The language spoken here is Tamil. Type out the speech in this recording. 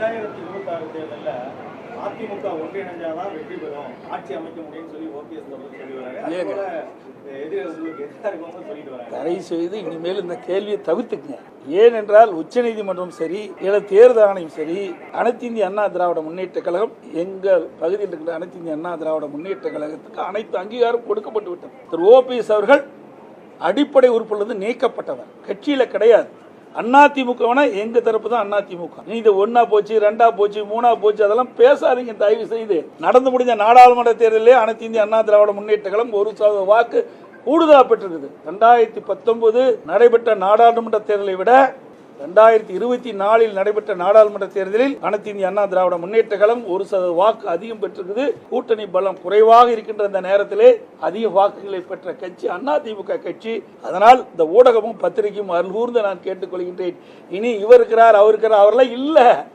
2026 தேர்தல்ல அதிமுக ஒன்றிணைஞ்சாதான் வெற்றி பெறும், ஆட்சி அமைக்க முடியும்னு சொல்லி ஓபிஎஸ் சொல்லி வராங்க. தயவு செய்து இனிமேல் இந்த கேள்வியை தவிர்த்துக்குங்க. ஏனென்றால் உச்சநீதிமன்றம் சரி, தேர்தல் ஆணையம் சரி, அனைத்து இந்திய அண்ணா திராவிட முன்னேற்ற கழகம், எங்கள் பகுதியில் இருக்கிற அனைத்து இந்திய அண்ணா திராவிட முன்னேற்ற கழகத்துக்கு அனைத்து அங்கீகாரம் கொடுக்கப்பட்டு விட்டது. திரு ஓபிஎஸ் அவர்கள் அடிப்படை உறுப்பிலிருந்து நீக்கப்பட்டவர், கட்சியில கிடையாது. அதிமுகனா எங்க தரப்பு தான் அதிமுக. இது ஒன்னா போச்சு, ரெண்டா போச்சு, மூணா போச்சு, அதெல்லாம் பேசாதீங்க தயவு செய்து. நடந்து முடிஞ்ச நாடாளுமன்ற தேர்தலிலே அனைத்து இந்திய அண்ணா திராவிட முன்னேற்ற கழகம் 1% வாக்கு கூடுதலா பெற்றிருக்குது. 2019 நடைபெற்ற நாடாளுமன்ற தேர்தலை விட 2024 நடைபெற்ற நாடாளுமன்ற தேர்தலில் அனைத்து இந்திய அண்ணா திராவிட முன்னேற்ற கழகம் 1% வாக்கு அதிகம் பெற்றிருக்குது. கூட்டணி பலம் குறைவாக இருக்கின்ற இந்த நேரத்திலே அதிக வாக்குகளை பெற்ற கட்சி அதிமுக கட்சி. அதனால் இந்த ஊடகமும் பத்திரிகையும் அருள்கூர்ந்து நான் கேட்டுக்கொள்கின்றேன். இனி இவர் இருக்கிறார், அவர் இருக்கிறார், அவரெல்லாம் இல்ல.